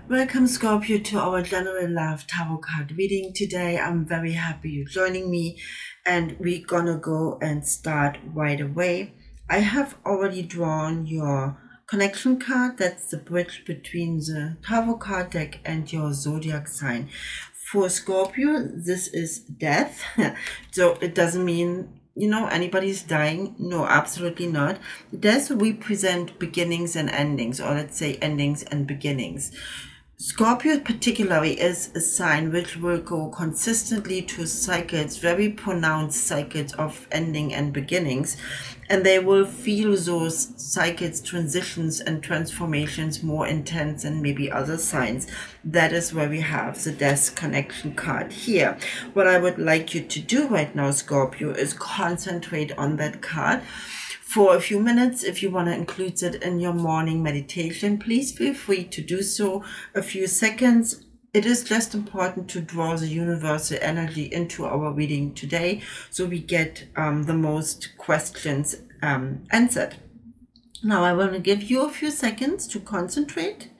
Welcome, Scorpio, to our general love tarot card reading. Today, I'm very happy you're joining me, and we're gonna go and start right away. I have already drawn your connection card. That's the bridge between the tarot card deck and your zodiac sign. For Scorpio, this is death. So it doesn't mean anybody's dying. No, absolutely not. Death represent beginnings and endings, or let's say endings and beginnings. Scorpio particularly is a sign which will go consistently to cycles, very pronounced cycles of ending and beginnings, and they will feel those cycles, transitions and transformations more intense than maybe other signs. That is where we have the death connection card here. What I would like you to do right now, Scorpio, is concentrate on that card for a few minutes. If you want to include it in your morning meditation, please feel free to do so. A few seconds. It is just important to draw the universal energy into our reading today so we get the most questions answered. Now I want to give you a few seconds to concentrate.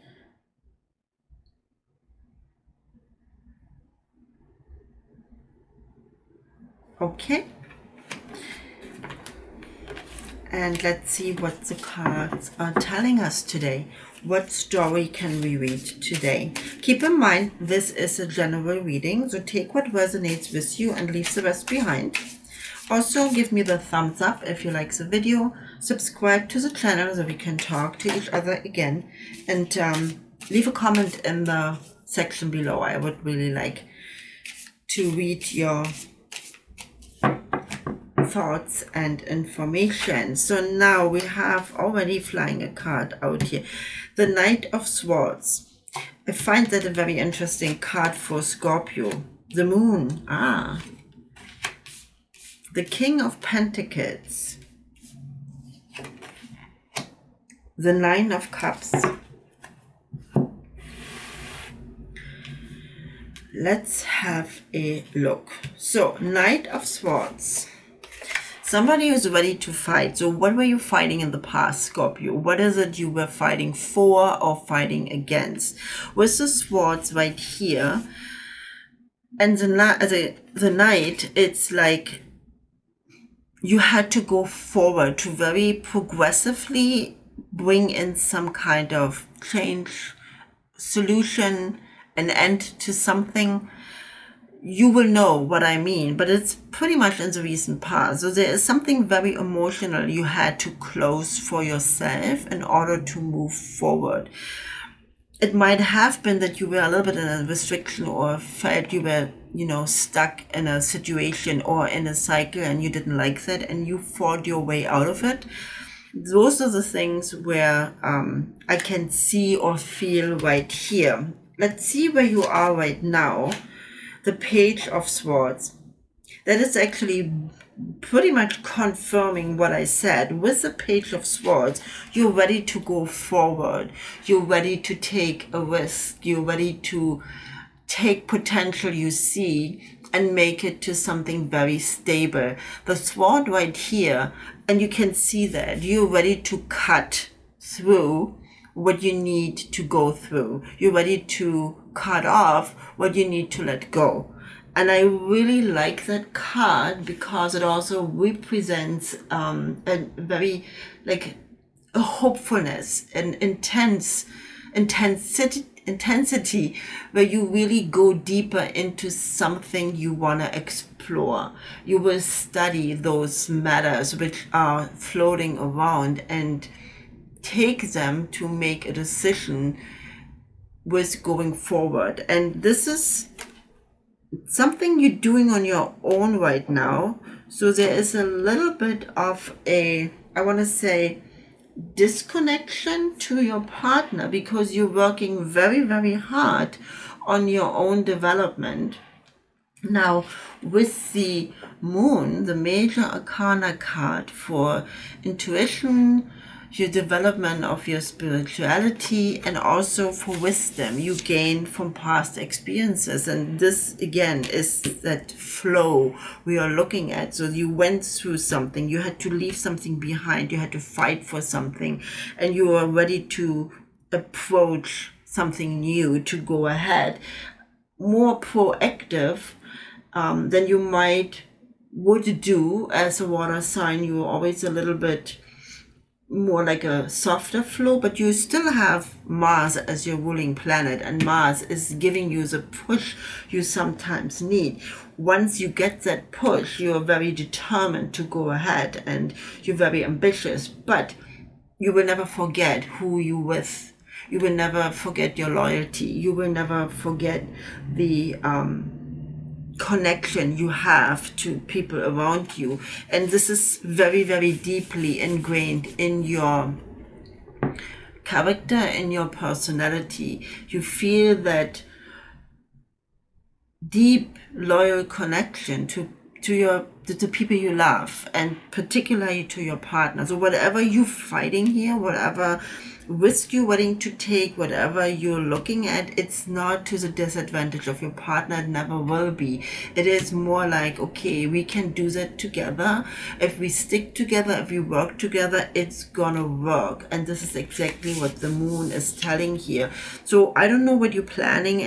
Okay. And let's see what the cards are telling us today. What story can we read today? Keep in mind, this is a general reading, so take what resonates with you and leave the rest behind. Also, give me the thumbs up if you like the video. Subscribe to the channel so we can talk to each other again. And leave a comment in the section below. I would really like to read your thoughts and information. So now we have already flying a card out here. The Knight of Swords. I find that a very interesting card for Scorpio. The Moon. The King of Pentacles. The Nine of Cups. Let's have a look. So, Knight of Swords. Somebody who's ready to fight. So what were you fighting in the past, Scorpio? What is it you were fighting for or fighting against? With the swords right here, and the knight, it's like you had to go forward to very progressively bring in some kind of change, solution, an end to something. You will know what I mean, but it's pretty much in the recent past. So there is something very emotional you had to close for yourself in order to move forward. It might have been that you were a little bit in a restriction or felt you were, stuck in a situation or in a cycle and you didn't like that and you fought your way out of it. Those are the things where I can see or feel right here. Let's see where you are right now. The Page of Swords. That is actually pretty much confirming what I said. With the Page of Swords, you're ready to go forward. You're ready to take a risk. You're ready to take potential you see and make it to something very stable. The sword right here, and you can see that you're ready to cut through what you need to go through. You're ready to cut off what you need to let go. And I really like that card because it also represents a very like a hopefulness, an intensity where you really go deeper into something you want to explore. You will study those matters which are floating around and take them to make a decision with going forward. And this is something you're doing on your own right now. So there is a little bit of a, I want to say, disconnection to your partner because you're working very, very hard on your own development. Now, with the Moon, the major arcana card for intuition, your development of your spirituality, and also for wisdom you gain from past experiences. And this again is that flow we are looking at. So you went through something, you had to leave something behind, you had to fight for something, and you are ready to approach something new, to go ahead, more proactive than you would do as a water sign. You're always a little bit more like a softer flow, but you still have Mars as your ruling planet, and Mars is giving you the push you sometimes need. Once you get that push, you're very determined to go ahead and you're very ambitious, but you will never forget who you're with. You will never forget your loyalty. You will never forget the connection you have to people around you. And this is very, very deeply ingrained in your character, in your personality. You feel that deep, loyal connection to the people you love, and particularly to your partner. So whatever you're fighting here, whatever risk you're willing to take, whatever you're looking at, it's not to the disadvantage of your partner. It never will be. It is more like, okay, we can do that together. If we stick together, if we work together, it's gonna work. And this is exactly what the moon is telling here. So I don't know what you're planning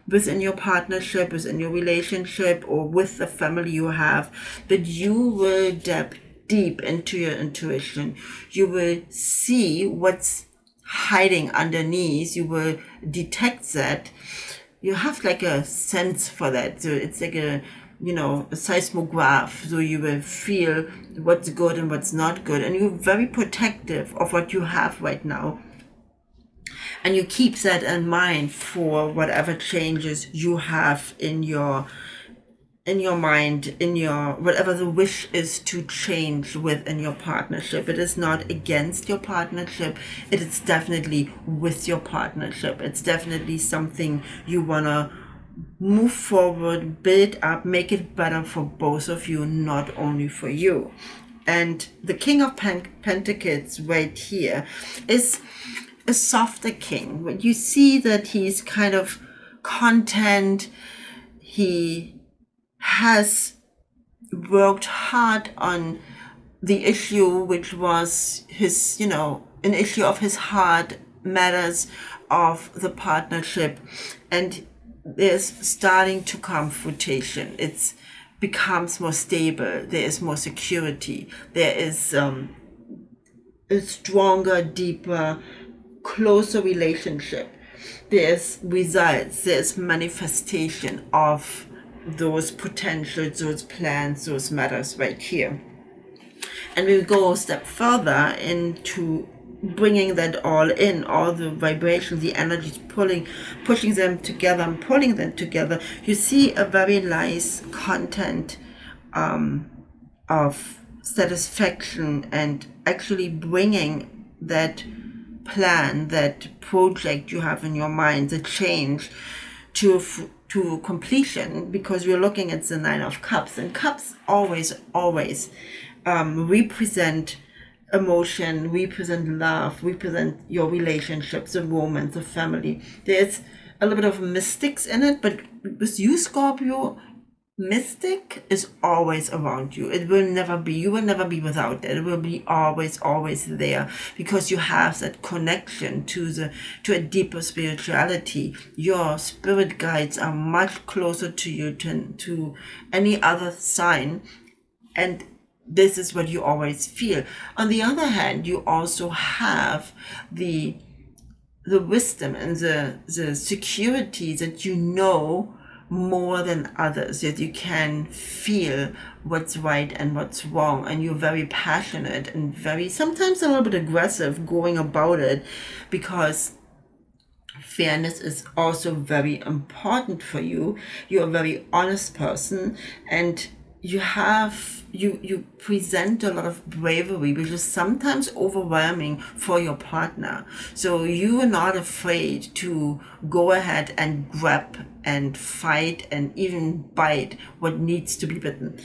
within your partnership, within your relationship, or with the family you have, but you will dip deep into your intuition. You will see what's hiding underneath. You will detect that. You have like a sense for that. So it's like a seismograph. So you will feel what's good and what's not good. And you're very protective of what you have right now. And you keep that in mind for whatever changes you have in your mind, in your whatever the wish is to change within your partnership. It is not against your partnership. It is definitely with your partnership. It's definitely something you wanna move forward, build up, make it better for both of you, not only for you. And the King of Pentacles right here is a softer king. When you see that he's kind of content, he has worked hard on the issue, which was his, an issue of his heart, matters of the partnership, and there's starting to come fruition. It becomes more stable. There is more security. There is a stronger, deeper, closer relationship. There's results. There's manifestation of those potentials, those plans, those matters right here. And we go a step further into bringing that all in, all the vibrations, the energies, pushing them together and pulling them together. You see a very nice content of satisfaction, and actually bringing that plan, that project you have in your mind, the change to completion, because we're looking at the Nine of Cups, and cups always represent emotion, represent love, represent your relationships, the romance, the family. There's a little bit of mystics in it, but with you, Scorpio, mystic is always around you. You will never be without it. It will be always there, because you have that connection to a deeper spirituality. Your spirit guides are much closer to you to any other sign, and this is what you always feel. On the other hand, you also have the wisdom and the security that you know more than others, that you can feel what's right and what's wrong, and you're very passionate and very, sometimes a little bit aggressive going about it, because fairness is also very important for you. You're a very honest person, and you present a lot of bravery, which is sometimes overwhelming for your partner. So you are not afraid to go ahead and grab and fight and even bite what needs to be bitten.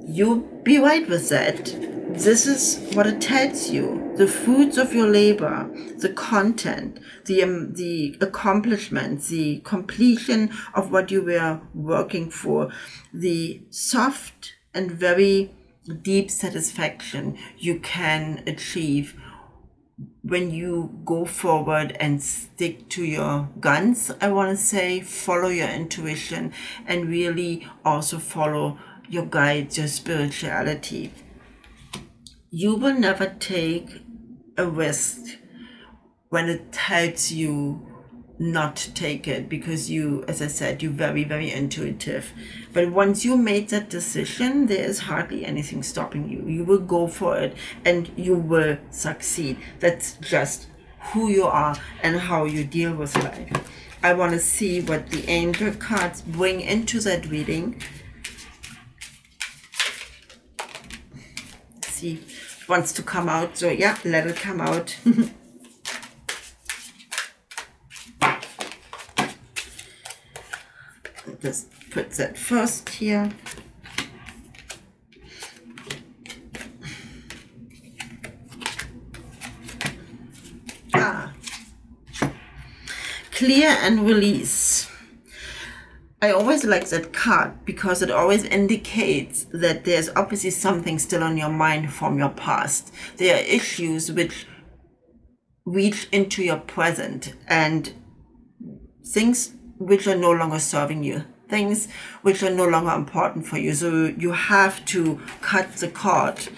You be right with that. This is what it tells you. The fruits of your labor, the content, the accomplishments, the completion of what you were working for, the soft and very deep satisfaction you can achieve when you go forward and stick to your guns, I want to say, follow your intuition and really also follow your guides, your spirituality. You will never take a risk when it helps you not take it, because you, as I said, you're very, very intuitive. But once you made that decision, there is hardly anything stopping you. You will go for it and you will succeed. That's just who you are and how you deal with life. I want to see what the angel cards bring into that reading. Let's see, it wants to come out, so yeah, let it come out. Just put that first here. Clear and release. I always like that card because it always indicates that there's obviously something still on your mind from your past. There are issues which reach into your present and things which are no longer serving you, things which are no longer important for you. So you have to cut the cord,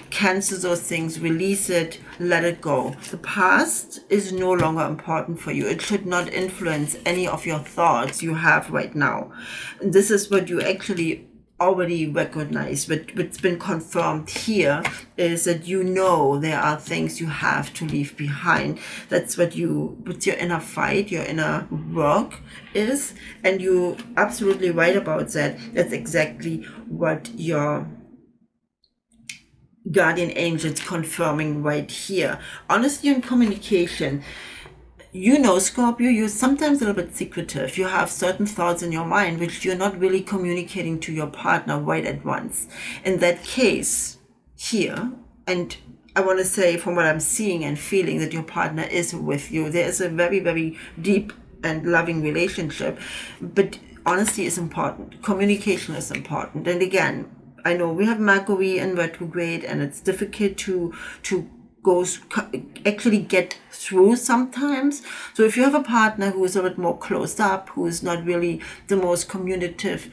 cancel those things, release it, let it go. The past is no longer important for you. It should not influence any of your thoughts you have right now. And this is what you actually already recognize, but what's been confirmed here is that you know there are things you have to leave behind. That's what your inner fight, your inner work is, and you're absolutely right about that. That's exactly what your guardian angel is confirming right here. Honestly, in communication, you know, Scorpio, you're sometimes a little bit secretive. You have certain thoughts in your mind which you're not really communicating to your partner right at once. In that case, here, and I want to say from what I'm seeing and feeling that your partner is with you, there is a very, very deep and loving relationship. But honesty is important. Communication is important. And again, I know we have Mercury in retrograde and it's difficult to actually get through sometimes. So if you have a partner who is a bit more closed up, who is not really the most communicative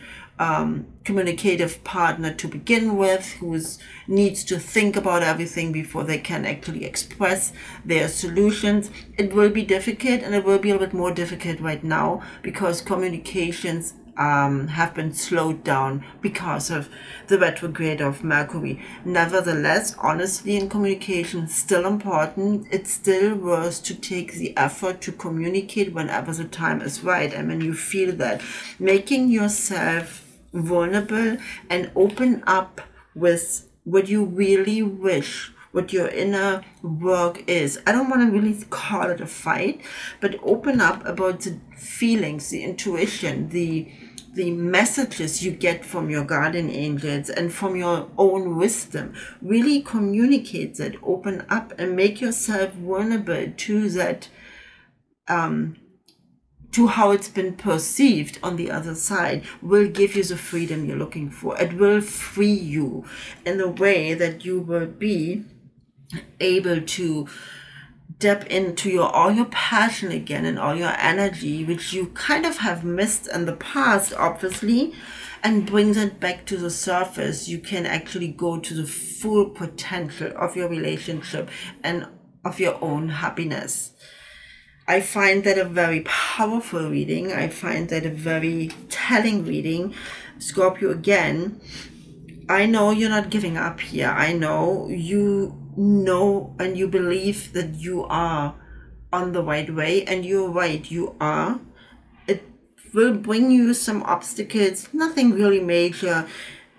partner to begin with, who needs to think about everything before they can actually express their solutions, it will be difficult, and it will be a little bit more difficult right now because communications have been slowed down because of the retrograde of Mercury. Nevertheless, honestly, in communication, still important. It's still worth to take the effort to communicate whenever the time is right. And when you feel that, making yourself vulnerable and open up with what you really wish, what your inner work is. I don't want to really call it a fight, but open up about the feelings, the intuition, the messages you get from your guardian angels and from your own wisdom. Really communicate that, open up and make yourself vulnerable to that, to how it's been perceived on the other side, will give you the freedom you're looking for. It will free you in a way that you will be able to step into all your passion again and all your energy, which you kind of have missed in the past, obviously, and bring that back to the surface. You can actually go to the full potential of your relationship and of your own happiness. I find that a very powerful reading. I find that a very telling reading. Scorpio, again, I know you're not giving up here. I know you know and you believe that you are on the right way, and you're right, you are. It will bring you some obstacles, nothing really major.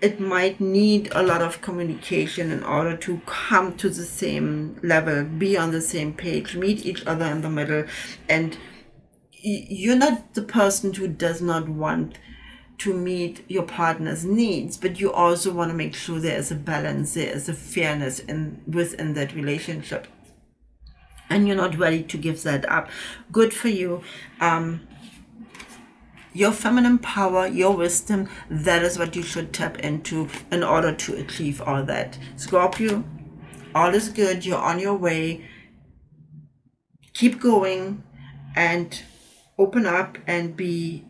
It might need a lot of communication in order to come to the same level, be on the same page, meet each other in the middle. And you're not the person who does not want to meet your partner's needs, but you also want to make sure there is a balance, there is a fairness within that relationship, and you're not ready to give that up. Good for you. Your feminine power, your wisdom, that is what you should tap into in order to achieve all that. Scorpio, all is good. You're on your way. keep going and open up and be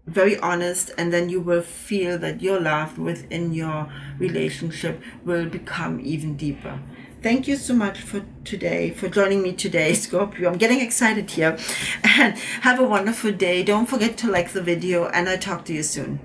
very honest, and then you will feel that your love within your relationship will become even deeper. Thank you so much for joining me today, Scorpio. I'm getting excited here. And have a wonderful day. Don't forget to like the video, and I'll talk to you soon.